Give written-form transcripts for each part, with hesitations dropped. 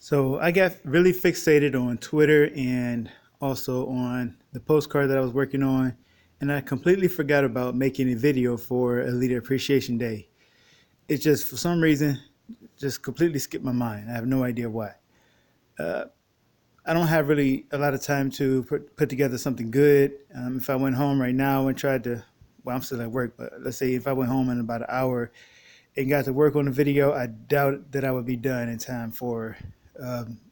So I got really fixated on Twitter and also on the postcard that I was working on, and I completely forgot about making a video for Alita Appreciation Day. It just, for some reason, just completely skipped my mind. I have no idea why. Uh, I don't have really a lot of time to put together something good. If I went home right now and tried to, well, I'm still at work, but let's say if I went home in about an hour and got to work on the video, I doubt that I would be done in time for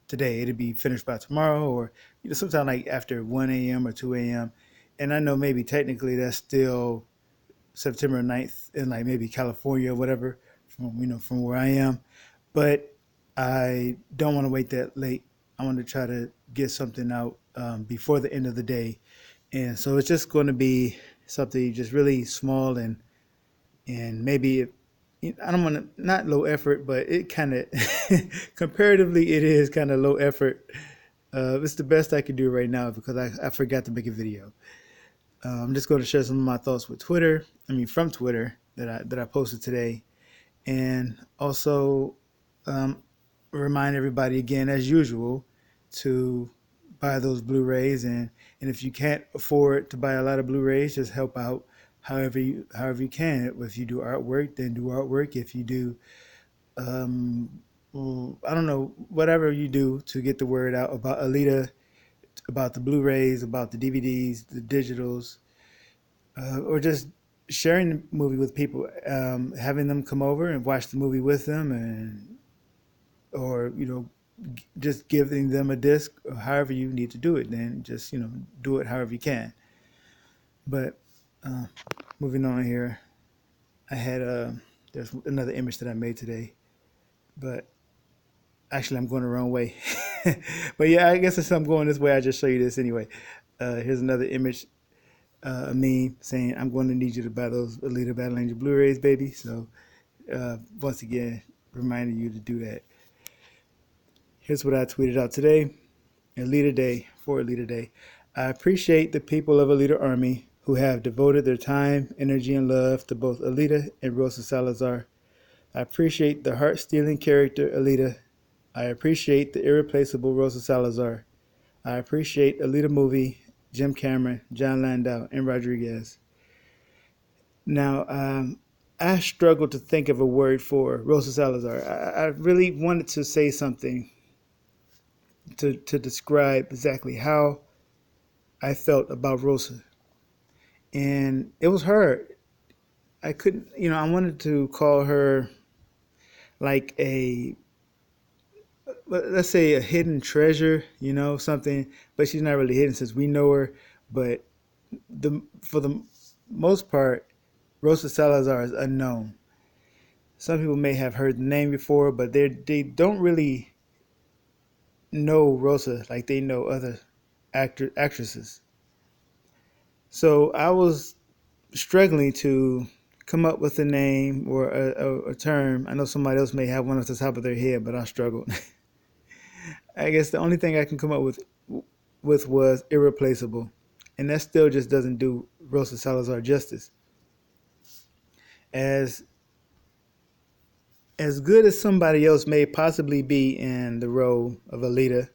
today. It'd be finished by tomorrow, or sometime like after 1 a.m. or 2 a.m. And I know maybe technically that's still September 9th in like maybe California or whatever, from where I am. But I don't want to wait that late. I want to try to get something out before the end of the day, and so it's just going to be something just really small and maybe I don't want to not low effort, but it kind of comparatively it is kind of low effort. It's the best I can do right now because I forgot to make a video. I'm just going to share some of my thoughts with Twitter. I mean, from Twitter that I posted today, and also um, remind everybody again, as usual, to buy those Blu-rays. And if you can't afford to buy a lot of Blu-rays, just help out however you can. If you do artwork, then do artwork. If you do I don't know, whatever you do to get the word out about Alita, about the Blu-rays, about the DVDs, the digitals, or just sharing the movie with people, having them come over and watch the movie with them, and or just giving them a disc, or however you need to do it. Then just do it however you can. But uh, moving on here, I had there's another image that I made today, but actually I'm going the wrong way. But yeah, I guess since I'm going this way, I just show you this anyway. Here's another image of me saying I'm going to need you to buy those Alita Battle Angel Blu-rays, baby. So once again, reminding you to do that. Here's what I tweeted out today. Alita Day, for Alita Day. I appreciate the people of Alita Army who have devoted their time, energy, and love to both Alita and Rosa Salazar. I appreciate the heart-stealing character Alita. I appreciate the irreplaceable Rosa Salazar. I appreciate Alita movie, Jim Cameron, John Landau, and Rodriguez. Now, I struggled to think of a word for Rosa Salazar. I really wanted to say something to describe exactly how I felt about Rosa. And it was her. I couldn't, I wanted to call her like let's say a hidden treasure, something, but she's not really hidden since we know her. But for the most part, Rosa Salazar is unknown. Some people may have heard the name before, but they don't really know Rosa like they know other actresses. So I was struggling to come up with a name or a term. I know somebody else may have one off the top of their head, but I struggled. I guess the only thing I can come up with was irreplaceable, and that still just doesn't do Rosa Salazar justice. As as good as somebody else may possibly be in the role of Alita,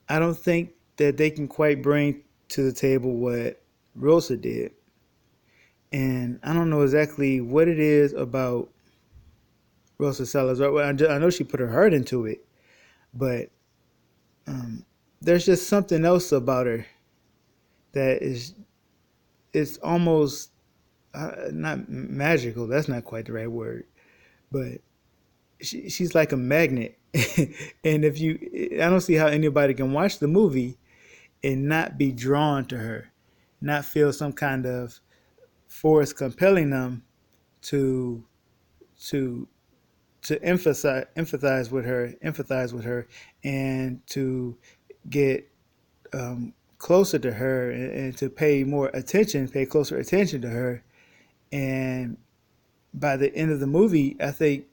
I don't think that they can quite bring to the table what Rosa did. And I don't know exactly what it is about Rosa Salazar. Well, I know she put her heart into it, but there's just something else about her that is it's almost not magical. That's not quite the right word, but she's like a magnet. And I don't see how anybody can watch the movie and not be drawn to her, not feel some kind of force compelling them to to empathize with her, and to get closer to her, and to pay closer attention to her. And by the end of the movie, I think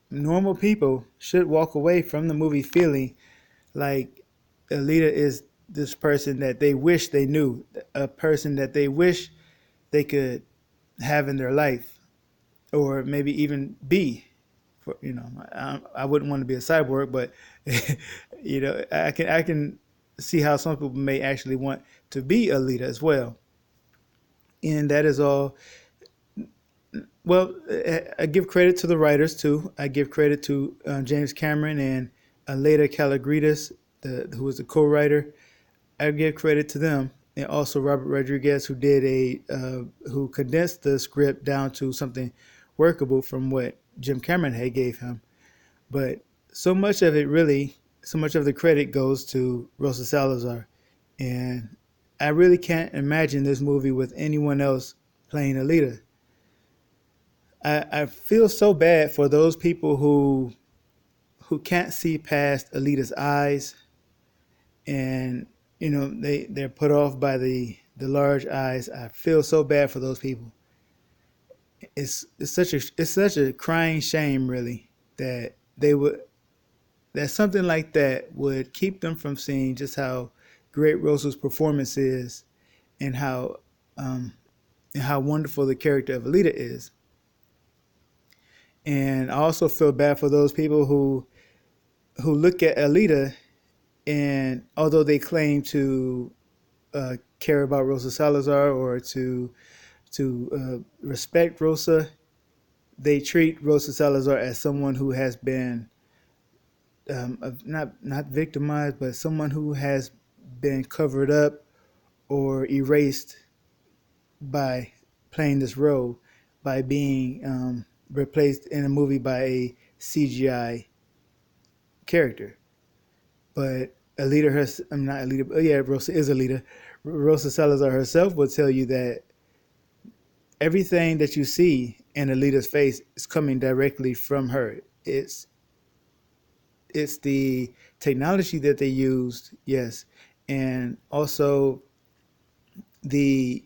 normal people should walk away from the movie feeling like Alita is this person that they wish they knew, a person that they wish they could have in their life, or maybe even be. For I wouldn't want to be a cyborg, but I can see how some people may actually want to be Alita as well, and that is all. Well, I give credit to the writers too. I give credit to James Cameron and Aleta Calagridis, who was the co-writer. I give credit to them, and also Robert Rodriguez, who condensed the script down to something workable from what Jim Cameron had gave him. But so much of it really, so much of the credit goes to Rosa Salazar, and I really can't imagine this movie with anyone else playing Alita. I feel so bad for those people who can't see past Alita's eyes, and they're put off by the large eyes. I feel so bad for those people. It's such a crying shame, really, that they would that something like that would keep them from seeing just how great Rosa's performance is, and um, how wonderful the character of Alita is. And I also feel bad for those people who look at Alita, and although they claim to care about Rosa Salazar, or to respect Rosa, they treat Rosa Salazar as someone who has been not victimized, but someone who has been covered up or erased by playing this role, by being replaced in a movie by a CGI character. But Alita, I'm not Alita, but yeah, Rosa is Alita. Rosa Salazar herself will tell you that everything that you see in Alita's face is coming directly from her. It's the technology that they used, yes, and also the.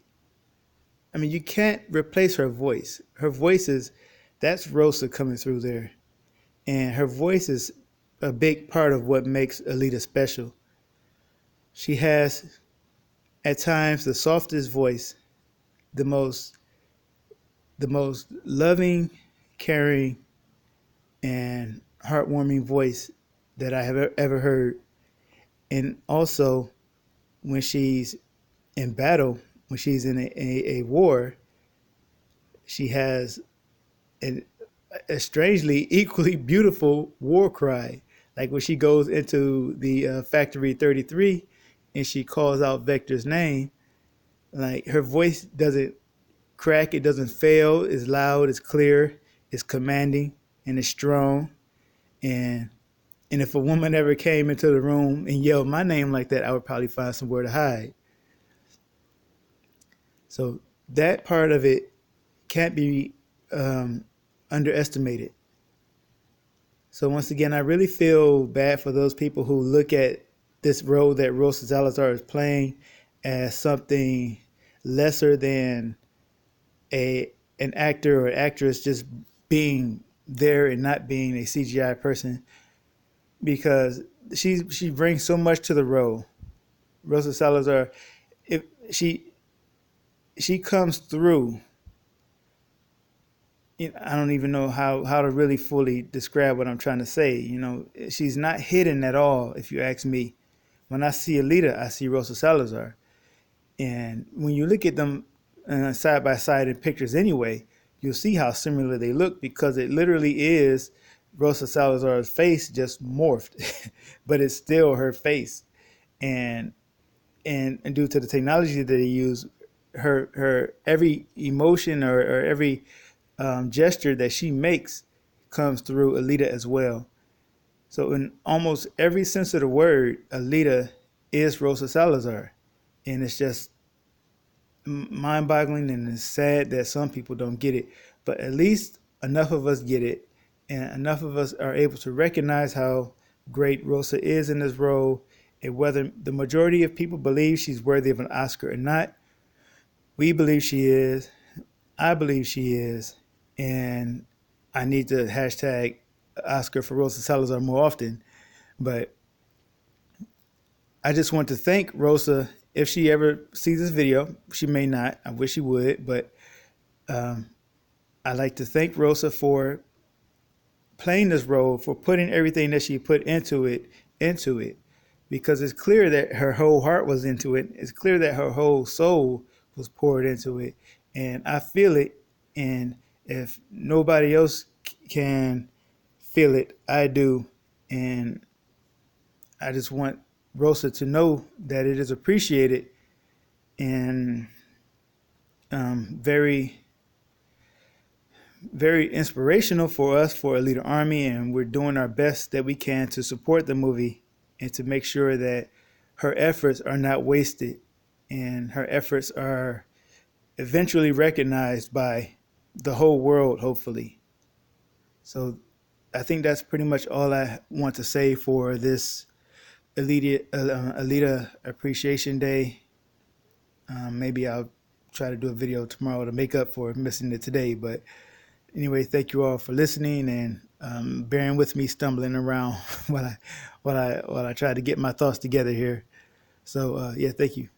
I mean, you can't replace her voice. Her voice is that's Rosa coming through there, and her voice is a big part of what makes Alita special. She has at times the softest voice, the most the most loving, caring, and heartwarming voice that I have ever heard. And also, when she's in battle, when she's in a war, she has an, a strangely equally beautiful war cry. Like when she goes into the Factory 33 and she calls out Vector's name, like her voice doesn't crack, it doesn't fail, it's loud, it's clear, it's commanding, and it's strong. And and if a woman ever came into the room and yelled my name like that, I would probably find somewhere to hide. So that part of it can't be um, underestimated. So once again, I really feel bad for those people who look at this role that Rosa Salazar is playing as something lesser than a an actor or actress just being there and not being a CGI person, because she brings so much to the role. Rosa Salazar, if she comes through, I don't even know how to really fully describe what I'm trying to say. She's not hidden at all, if you ask me. When I see Alita, I see Rosa Salazar. And when you look at them side by side in pictures anyway, you'll see how similar they look, because it literally is Rosa Salazar's face just morphed, but it's still her face. And and due to the technology that they use, her every emotion or every gesture that she makes comes through Alita as well. So in almost every sense of the word, Alita is Rosa Salazar, and it's just mind-boggling, and it's sad that some people don't get it. But at least enough of us get it, and enough of us are able to recognize how great Rosa is in this role, and whether the majority of people believe she's worthy of an Oscar or not, we believe she is. I believe she is, and I need to hashtag Oscar for Rosa Salazar more often. But I just want to thank Rosa. If she ever sees this video, she may not. I wish she would, but I'd like to thank Rosa for playing this role, for putting everything that she put into it, because it's clear that her whole heart was into it. It's clear that her whole soul was poured into it, and I feel it. And if nobody else can feel it, I do, and I just want Rosa to know that it is appreciated and very very inspirational for us, for Alita Army, and we're doing our best that we can to support the movie and to make sure that her efforts are not wasted and her efforts are eventually recognized by the whole world, hopefully. So I think that's pretty much all I want to say for this Alita Appreciation Day. Maybe I'll try to do a video tomorrow to make up for missing it today, but anyway, thank you all for listening and bearing with me stumbling around while I try to get my thoughts together here. So yeah, thank you.